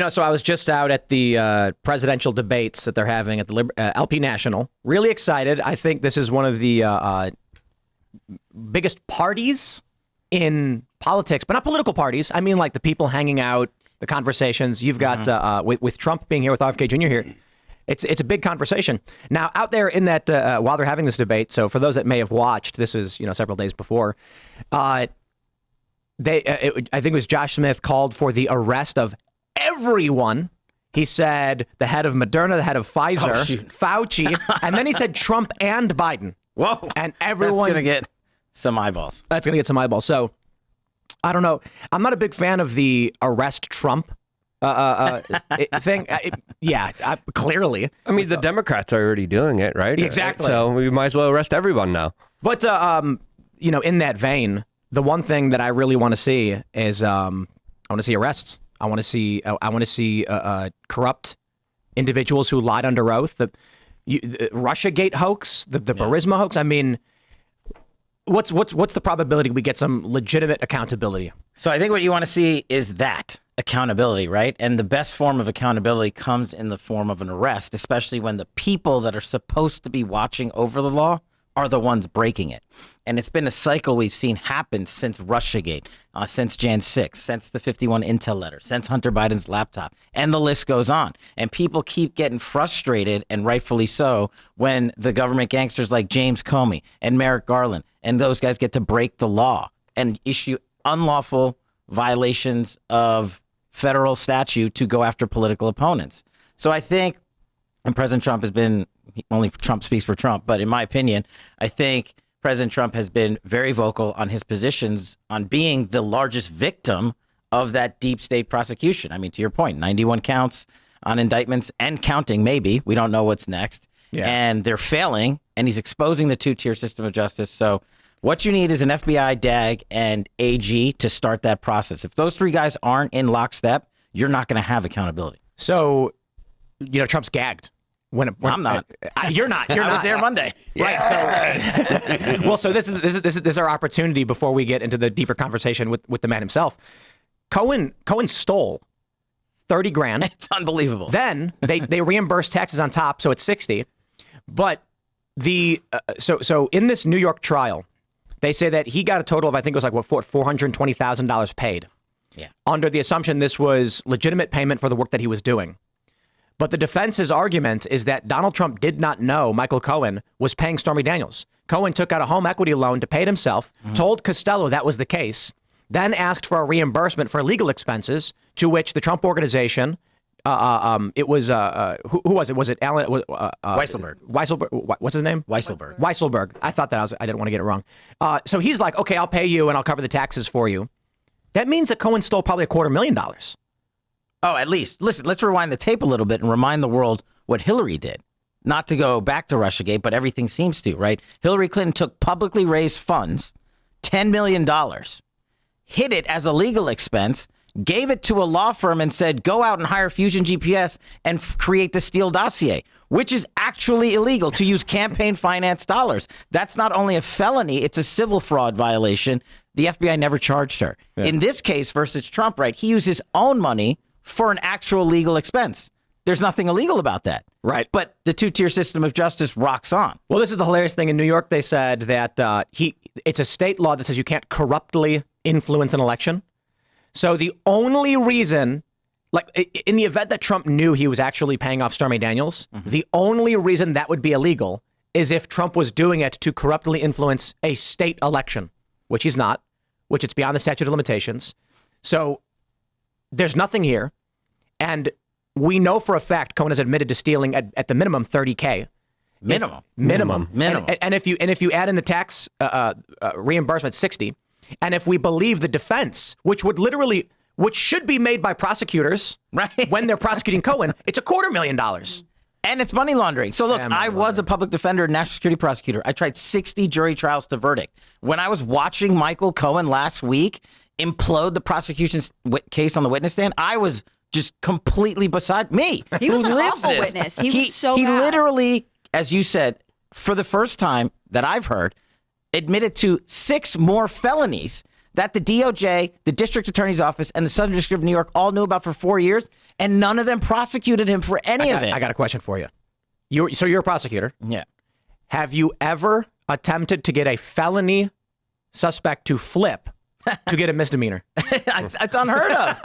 So I was just out at the presidential debates that they're having at the LP National. Really excited. I think this is one of the biggest parties in politics, but not political parties. I mean, like the people hanging out, the conversations. You've got with Trump being here, with RFK Jr. here. It's a big conversation. Now, out there in that, while they're having this debate, so for those that may have watched, this is, several days before, I think it was Josh Smith called for the arrest of everyone. He said the head of Moderna, the head of Pfizer, Fauci, and then he said Trump and Biden. Whoa. And everyone... That's going to get some eyeballs. That's going to get some eyeballs. So, I don't know. I'm not a big fan of the arrest Trump thing. Clearly. I mean, the Democrats are already doing it, right? Exactly. So we might as well arrest everyone now. But, in that vein, the one thing that I really want to see is I want to see arrests. I want to see corrupt individuals who lied under oath. The Russiagate hoax, the Burisma hoax. I mean, what's the probability we get some legitimate accountability? So I think what you want to see is that accountability, right? And the best form of accountability comes in the form of an arrest, especially when the people that are supposed to be watching over the law are the ones breaking it. And it's been a cycle we've seen happen since Russiagate, since Jan 6, since the 51 Intel letter, since Hunter Biden's laptop, and the list goes on. And people keep getting frustrated, and rightfully so, when the government gangsters like James Comey and Merrick Garland and those guys get to break the law and issue unlawful violations of federal statute to go after political opponents. So I think, and President Trump has been, only Trump speaks for Trump, but in my opinion, I think President Trump has been very vocal on his positions on being the largest victim of that deep state prosecution. I mean, to your point, 91 counts on indictments and counting, maybe. We don't know what's next. Yeah. And they're failing, and he's exposing the two-tier system of justice. So what you need is an FBI, DAG, and AG to start that process. If those three guys aren't in lockstep, you're not going to have accountability. So, Trump's gagged. When I'm not. You're not. I was there Monday. Right. So, so this is our opportunity before we get into the deeper conversation with the man himself. Cohen stole $30,000. It's unbelievable. Then they reimbursed taxes on top, so it's 60. But so in this New York trial, they say that he got a total of, I think it was like $420,000 paid. Yeah. Under the assumption this was legitimate payment for the work that he was doing. But the defense's argument is that Donald Trump did not know Michael Cohen was paying Stormy Daniels. Cohen took out a home equity loan to pay it himself, told Costello that was the case, then asked for a reimbursement for legal expenses, to which the Trump organization, it was, who was it? Was it Alan? Weisselberg. Weisselberg. What's his name? Weisselberg. Weisselberg. I thought that I didn't want to get it wrong. So he's like, okay, I'll pay you and I'll cover the taxes for you. That means that Cohen stole probably $250,000. Oh, at least. Listen, let's rewind the tape a little bit and remind the world what Hillary did. Not to go back to Russiagate, but everything seems to, right? Hillary Clinton took publicly raised funds, $10 million, hid it as a legal expense, gave it to a law firm and said, go out and hire Fusion GPS and create the Steele dossier, which is actually illegal to use campaign finance dollars. That's not only a felony, it's a civil fraud violation. The FBI never charged her. Yeah. In this case versus Trump, right, he used his own money for an actual legal expense. There's nothing illegal about that. Right. But the two-tier system of justice rocks on. Well, this is the hilarious thing. In New York, they said that it's a state law that says you can't corruptly influence an election. So the only reason, like in the event that Trump knew he was actually paying off Stormy Daniels, the only reason that would be illegal is if Trump was doing it to corruptly influence a state election, which he's not, which it's beyond the statute of limitations. So there's nothing here. And we know for a fact Cohen has admitted to stealing at the minimum $30,000. Minimum. And if you add in the tax reimbursement, 60. And if we believe the defense, which should be made by prosecutors, right, when they're prosecuting Cohen, it's $250,000. And it's money laundering. So look, I was a public defender and national security prosecutor. I tried 60 jury trials to verdict. When I was watching Michael Cohen last week implode the prosecution's case on the witness stand, I was just completely beside me. He was an awful witness. He was so He bad. literally, as you said, for the first time that I've heard, admitted to 6 more felonies that the DOJ, the District Attorney's Office, and the Southern District of New York all knew about for 4 years, and none of them prosecuted him for any of it. I got a question for you. So you're a prosecutor. Yeah. Have you ever attempted to get a felony suspect to flip to get a misdemeanor? It's unheard of.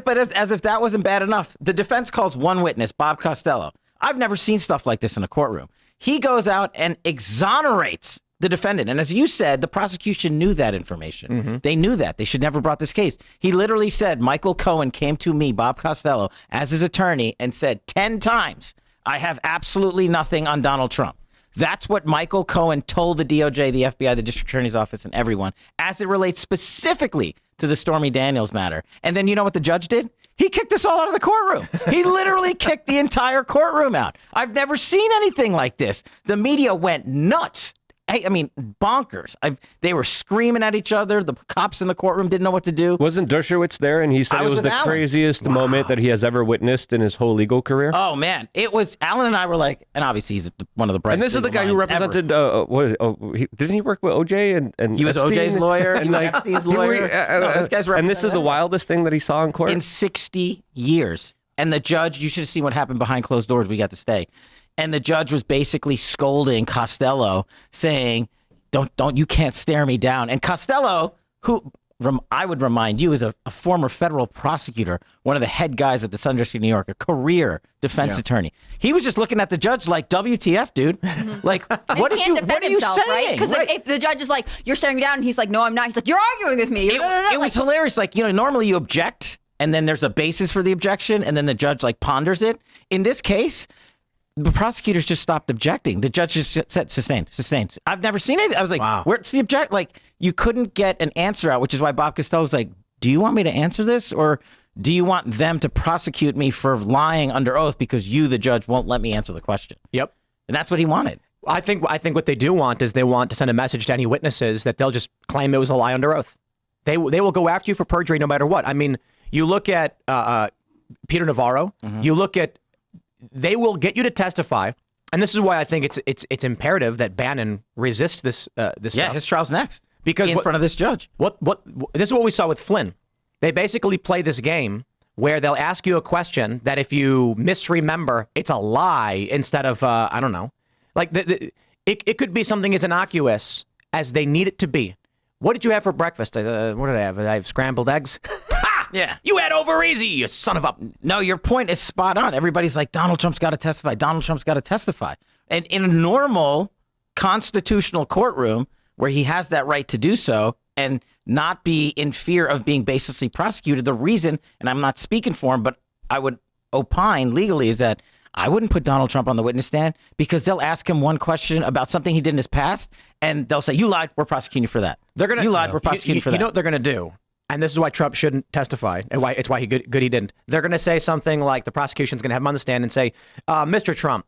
But as if that wasn't bad enough, the defense calls one witness, Bob Costello. I've never seen stuff like this in a courtroom. He goes out and exonerates the defendant. And as you said, the prosecution knew that information. Mm-hmm. They knew that. They should never brought this case. He literally said, Michael Cohen came to me, Bob Costello, as his attorney and said 10 times, I have absolutely nothing on Donald Trump. That's what Michael Cohen told the DOJ, the FBI, the District Attorney's Office, and everyone, as it relates specifically to the Stormy Daniels matter. And then you know what the judge did? He kicked us all out of the courtroom. He literally kicked the entire courtroom out. I've never seen anything like this. The media went nuts. I mean, bonkers. They were screaming at each other. The cops in the courtroom didn't know what to do. Wasn't Dershowitz there? And he said it was the craziest moment that he has ever witnessed in his whole legal career. Oh, man. It was, Alan and I were like, and obviously he's one of the brightest. And this is the guy who represented, didn't he work with OJ? And he was Epstein? OJ's lawyer. And he was Epstein's lawyer. This guy's and this is the wildest thing that he saw in court? In 60 years. And the judge, you should have seen what happened behind closed doors. We got to stay. And the judge was basically scolding Costello, saying, Don't you can't stare me down. And Costello, who I would remind you is a former federal prosecutor, one of the head guys at the Southern District of New York, a career defense attorney. He was just looking at the judge like, WTF, dude? Like, what are you saying? Right? Because if the judge is like, you're staring me down, and he's like, no, I'm not. He's like, you're arguing with me. It was hilarious. Like, normally you object, and then there's a basis for the objection, and then the judge like ponders it. In this case, the prosecutors just stopped objecting. The judge just said, sustained. I've never seen it. I was like, wow. Where's the object? Like, you couldn't get an answer out, which is why Bob Costello was like, do you want me to answer this? Or do you want them to prosecute me for lying under oath because you, the judge, won't let me answer the question? Yep. And that's what he wanted. I think what they do want is they want to send a message to any witnesses that they'll just claim it was a lie under oath. They will go after you for perjury no matter what. I mean, you look at Peter Navarro, you look at, they will get you to testify, and this is why I think it's imperative that Bannon resist this stuff. His trial's next because in front of this judge. This is what we saw with Flynn. They basically play this game where they'll ask you a question that if you misremember, it's a lie instead of I don't know, like it could be something as innocuous as they need it to be. What did you have for breakfast? What did I have? Did I have scrambled eggs? Yeah. You had over easy, you son of a... No, your point is spot on. Everybody's like, Donald Trump's got to testify. Donald Trump's got to testify. And in a normal constitutional courtroom where he has that right to do so and not be in fear of being baselessly prosecuted, the reason, and I'm not speaking for him, but I would opine legally, is that I wouldn't put Donald Trump on the witness stand because they'll ask him one question about something he did in his past, and they'll say, you lied, we're prosecuting you for that. You lied, we're prosecuting you for that. You know what they're going to do? And this is why Trump shouldn't testify, and why he didn't. They're going to say something like, the prosecution's going to have him on the stand and say, Mr. Trump,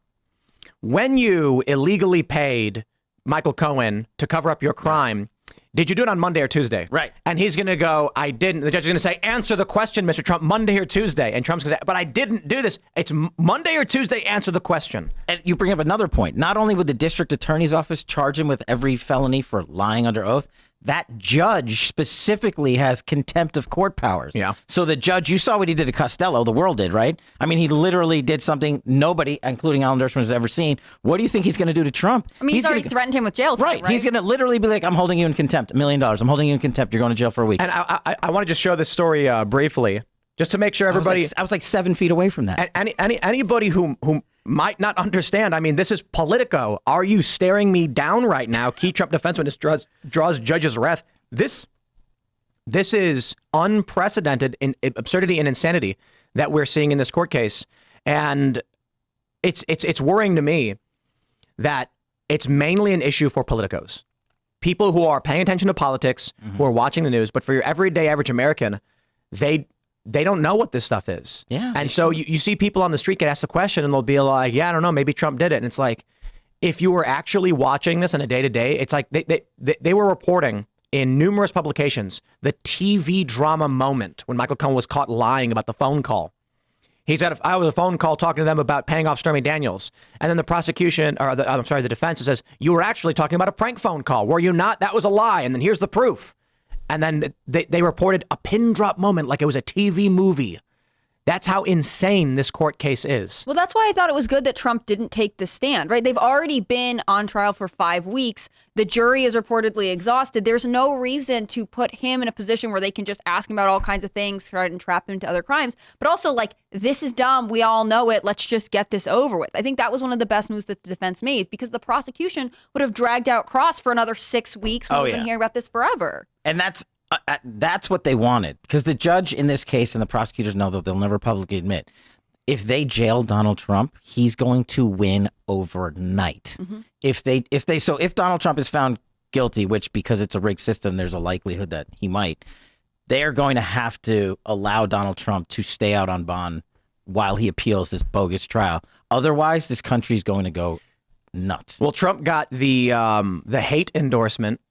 when you illegally paid Michael Cohen to cover up your crime, did you do it on Monday or Tuesday? Right. And he's going to go, I didn't. The judge is going to say, answer the question, Mr. Trump, Monday or Tuesday. And Trump's going to say, but I didn't do this. It's Monday or Tuesday, answer the question. And you bring up another point. Not only would the district attorney's office charge him with every felony for lying under oath, that judge specifically has contempt of court powers. Yeah. So the judge, you saw what he did to Costello, the world did, right? I mean, he literally did something nobody, including Alan Dershowitz, has ever seen. What do you think he's going to do to Trump? I mean, he's already threatened him with jail time, right? He's going to literally be like, I'm holding you in contempt, $1 million. I'm holding you in contempt. You're going to jail for a week. And I want to just show this story briefly, just to make sure everybody... I was like 7 feet away from that. Anybody who might not understand, I mean, this is Politico. Are you staring me down right now? Key Trump defense witness draws judge's wrath. This is unprecedented in absurdity and insanity that we're seeing in this court case. And it's worrying to me that it's mainly an issue for politicos. People who are paying attention to politics, who are watching the news, but for your everyday average American, they don't know what this stuff is. Yeah. And so you see people on the street get asked the question and they'll be like, yeah, I don't know, maybe Trump did it. And it's like, if you were actually watching this on a day-to-day, it's like they were reporting in numerous publications the TV drama moment when Michael Cohen was caught lying about the phone call. He said, I was a phone call talking to them about paying off Stormy Daniels. And then the prosecution, or the defense says, you were actually talking about a prank phone call. Were you not? That was a lie. And then here's the proof. And then they reported a pin drop moment like it was a TV movie. That's how insane this court case is. Well, that's why I thought it was good that Trump didn't take the stand, right? They've already been on trial for 5 weeks. The jury is reportedly exhausted. There's no reason to put him in a position where they can just ask him about all kinds of things, try and trap him into other crimes. But also, like, this is dumb. We all know it. Let's just get this over with. I think that was one of the best moves that the defense made, because the prosecution would have dragged out Cross for another 6 weeks. We've been hearing about this forever. And that's what they wanted, because the judge in this case and the prosecutors know that they'll never publicly admit, if they jail Donald Trump, he's going to win overnight. If Donald Trump is found guilty, which because it's a rigged system, there's a likelihood that he might, they are going to have to allow Donald Trump to stay out on bond while he appeals this bogus trial. Otherwise, this country is going to go nuts. Well, Trump got the hate endorsement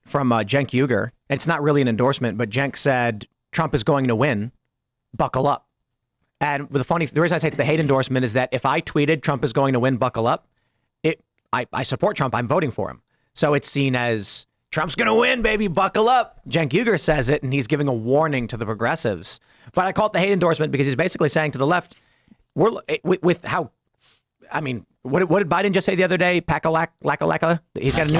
from Cenk Uygur. It's not really an endorsement, but Cenk said Trump is going to win. Buckle up. And the reason I say it's the hate endorsement is that if I tweeted Trump is going to win, buckle up, I support Trump. I'm voting for him. So it's seen as Trump's going to win, baby, buckle up. Cenk Uygur says it, and he's giving a warning to the progressives. But I call it the hate endorsement because he's basically saying to the left, with how, I mean, what did Biden just say the other day? Lacka. He's got a new.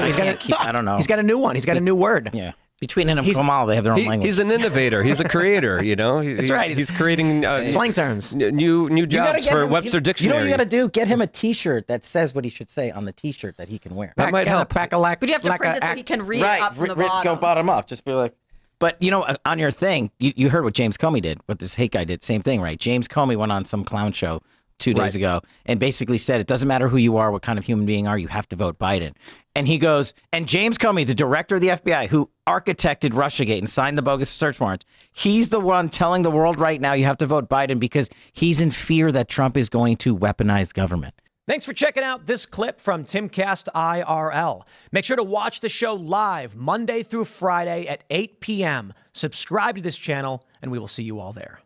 I don't know. He's got a new one. He's got a new word. Yeah. Between him and Kamal, they have their own language. He's an innovator. He's a creator. That's right. He's creating slang terms, new jobs for Webster Dictionary. You know what you got to do? Get him a T-shirt that says what he should say on the T-shirt that he can wear. That might help. But you have to print it so he can read up from the bottom. Go bottom up. Just be like. But, on your thing, you heard what James Comey did, what this hate guy did. Same thing, right? James Comey went on some clown show 2 days ago and basically said, it doesn't matter who you are, what kind of human being are, you have to vote Biden. And he goes, and James Comey, the director of the FBI, who architected Russiagate and signed the bogus search warrants, he's the one telling the world right now you have to vote Biden because he's in fear that Trump is going to weaponize government. Thanks for checking out this clip from Timcast IRL. Make sure to watch the show live Monday through Friday at 8 p.m. Subscribe to this channel, and we will see you all there.